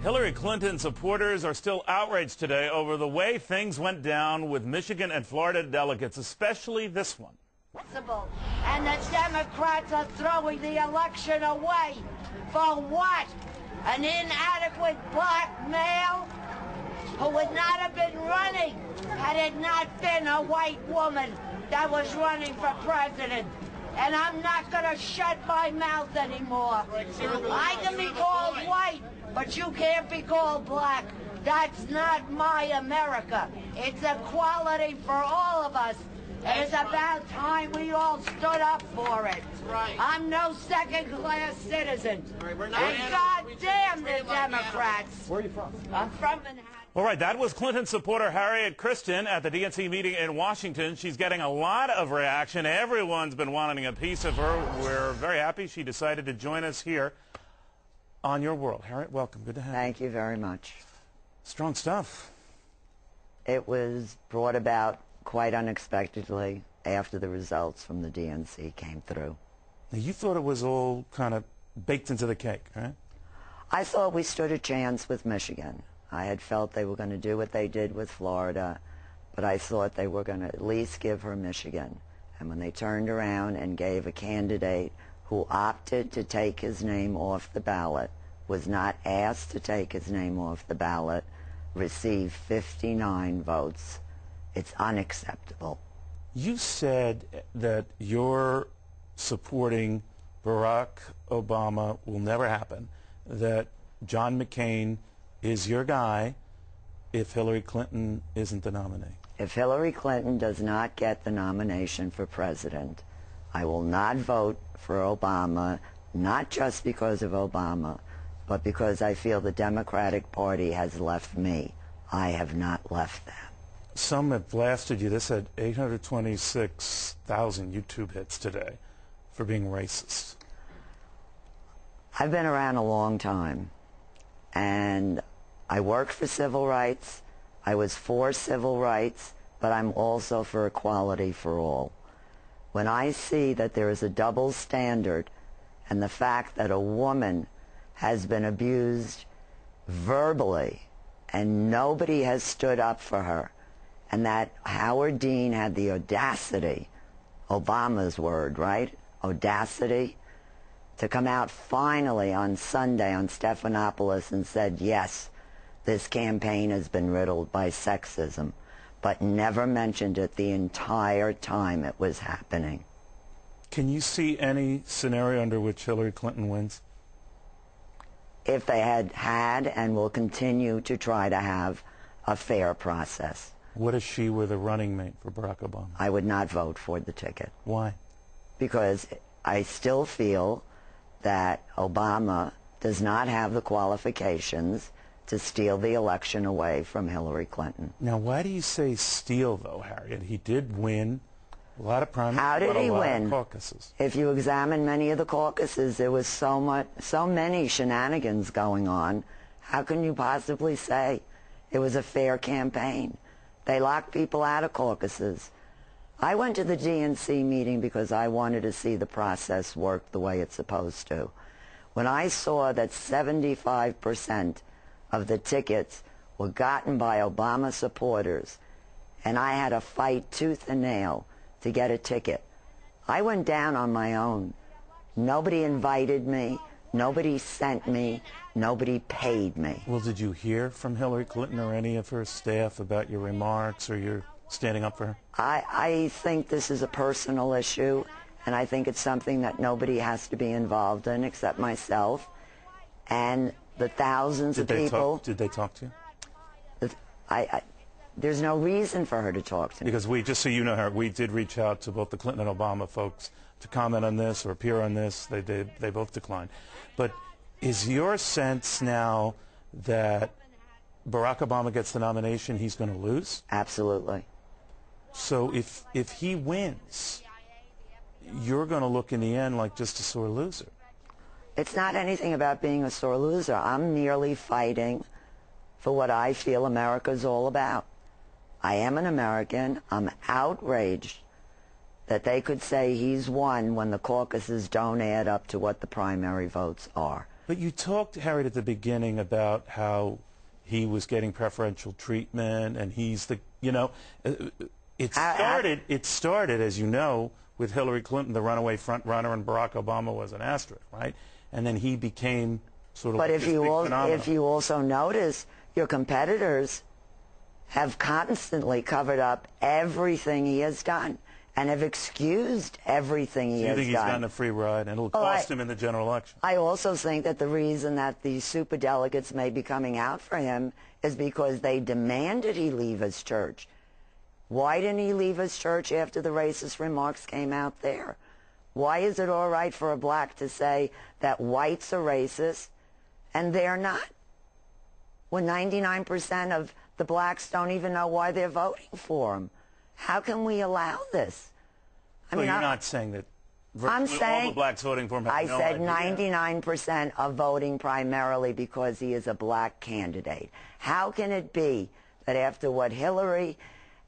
Hillary Clinton supporters are still outraged today over the way things went down with Michigan and Florida delegates, especially this one. And the Democrats are throwing the election away. For what? An inadequate black male who would not have been running had it not been a white woman that was running for president. And I'm not going to shut my mouth anymore. I can be called white, but you can't be called black. That's not my America. It's equality for all of us. It's about time we all stood up for it. Right. I'm no second-class citizen. Right, And goddamn the Democrats. Where are you from? I'm from Manhattan. All right, that was Clinton supporter Harriet Christian at the DNC meeting in Washington. She's getting a lot of reaction. Everyone's been wanting a piece of her. We're very happy she decided to join us here on Your World. Harriet, welcome. Good to have you. Thank you very much. Strong stuff. It was brought about quite unexpectedly after the results from the DNC came through. Now, you thought it was all kind of baked into the cake, right? I thought we stood a chance with Michigan. I had felt they were going to do what they did with Florida, but I thought they were going to at least give her Michigan. And when they turned around and gave a candidate who opted to take his name off the ballot, was not asked to take his name off the ballot, received 59 votes, it's unacceptable. You said that you're supporting Barack Obama will never happen, that John McCain is your guy if Hillary Clinton isn't the nominee. If Hillary Clinton does not get the nomination for president, I will not vote for Obama, not just because of Obama, but because I feel the Democratic Party has left me. I have not left them. Some have blasted you. This had 826,000 YouTube hits today for being racist. I've been around a long time, and I worked for civil rights. I was for civil rights, but I'm also for equality for all. When I see that there is a double standard and the fact that a woman has been abused verbally and nobody has stood up for her, and that Howard Dean had the audacity, Obama's word, right? Audacity, to come out finally on Sunday on Stephanopoulos and said, yes, this campaign has been riddled by sexism, but never mentioned it the entire time it was happening. Can you see any scenario under which Hillary Clinton wins? If they had and will continue to try to have a fair process. What if she were the running mate for Barack Obama? I would not vote for the ticket. Why? Because I still feel that Obama does not have the qualifications to steal the election away from Hillary Clinton. Now, why do you say steal, though, Harriet? He did win a lot of primaries. How did he win? Caucuses. If you examine many of the caucuses, there was so many shenanigans going on. How can you possibly say it was a fair campaign? They locked people out of caucuses. I went to the DNC meeting because I wanted to see the process work the way it's supposed to. When I saw that 75% of the tickets were gotten by Obama supporters, and I had to fight tooth and nail to get a ticket, I went down on my own. Nobody invited me. Nobody sent me. Nobody paid me. Well, did you hear from Hillary Clinton or any of her staff about your remarks or your standing up for her? I think this is a personal issue, and I think it's something that nobody has to be involved in except myself and the thousands of people. Did they talk to you? There's no reason for her to talk to me. Because just so you know, Harriet, we did reach out to both the Clinton and Obama folks to comment on this or appear on this. They both declined. But is your sense now that Barack Obama gets the nomination, he's going to lose? Absolutely. So if he wins, you're going to look in the end like just a sore loser. It's not anything about being a sore loser. I'm merely fighting for what I feel America's all about. I am an American. I'm outraged that they could say he's won when the caucuses don't add up to what the primary votes are. But you talked, Harriet, at the beginning about how he was getting preferential treatment, and he's the, you know, it started, as you know, with Hillary Clinton, the runaway front runner, and Barack Obama was an asterisk, right? And then he became sort of But like if you also notice, your competitors have constantly covered up everything he has done and have excused everything he has done. You think he's gotten a free ride, and it'll cost him in the general election? I also think that the reason that these superdelegates may be coming out for him is because they demanded he leave his church. Why didn't he leave his church after the racist remarks came out there? Why is it all right for a black to say that whites are racist and they're not? When 99% of the blacks don't even know why they're voting for him. How can we allow this? I mean, you're not saying that I'm saying all the blacks voting for him have no idea. I said 99% are voting primarily because he is a black candidate. How can it be that after what Hillary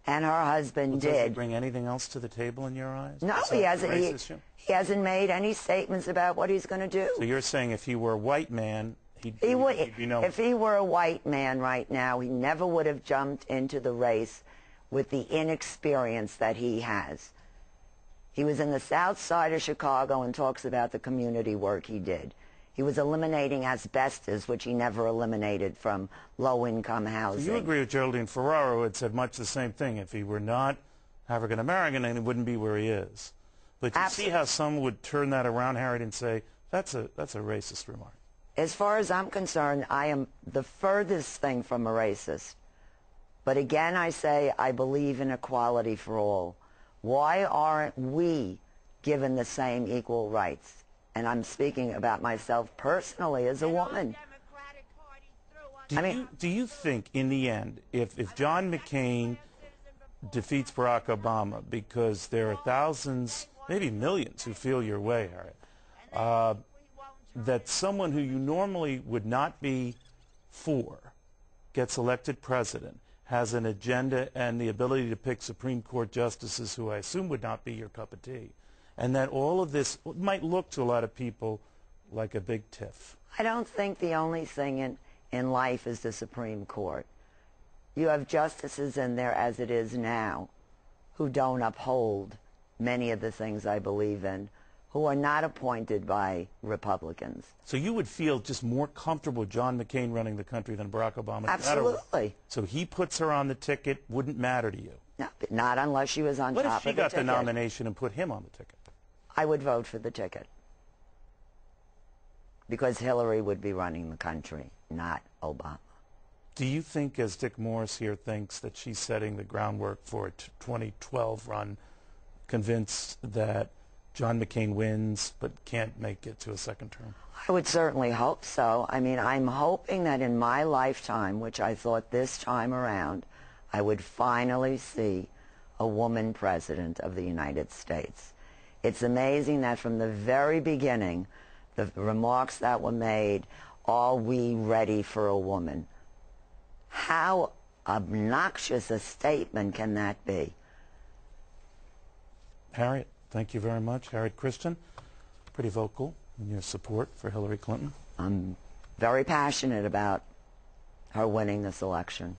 and her husband did... Does he bring anything else to the table in your eyes? No, he hasn't. He hasn't made any statements about what he's going to do. So you're saying if he were a white man, he'd be known. If he were a white man right now, he never would have jumped into the race with the inexperience that he has. He was in the south side of Chicago and talks about the community work he did. He was eliminating asbestos, which he never eliminated from low-income housing. So you agree with Geraldine Ferraro, who had said much the same thing. If he were not African-American, then he wouldn't be where he is. But you see how some would turn that around, Harriet, and say, that's a racist remark. As far as I'm concerned, I am the furthest thing from a racist. But again, I say I believe in equality for all. Why aren't we given the same equal rights? And I'm speaking about myself personally as a woman. Do you think, in the end, if John McCain defeats Barack Obama, because there are thousands, maybe millions, who feel your way, Harriet, that someone who you normally would not be for gets elected president, has an agenda and the ability to pick Supreme Court justices who I assume would not be your cup of tea, and that all of this might look to a lot of people like a big tiff? I don't think the only thing in life is the Supreme Court. You have justices in there, as it is now, who don't uphold many of the things I believe in, who are not appointed by Republicans. So you would feel just more comfortable with John McCain running the country than Barack Obama? Absolutely. So he puts her on the ticket, wouldn't matter to you? No, not unless she was on top of the ticket. What if she got the nomination and put him on the ticket? I would vote for the ticket. Because Hillary would be running the country, not Obama. Do you think, as Dick Morris here thinks, that she's setting the groundwork for a 2012 run, convinced that John McCain wins but can't make it to a second term? I would certainly hope so. I mean, I'm hoping that in my lifetime, which I thought this time around, I would finally see a woman president of the United States. It's amazing that from the very beginning, the remarks that were made, are we ready for a woman? How obnoxious a statement can that be? Harriet, thank you very much. Harriet Christian, pretty vocal in your support for Hillary Clinton. I'm very passionate about her winning this election.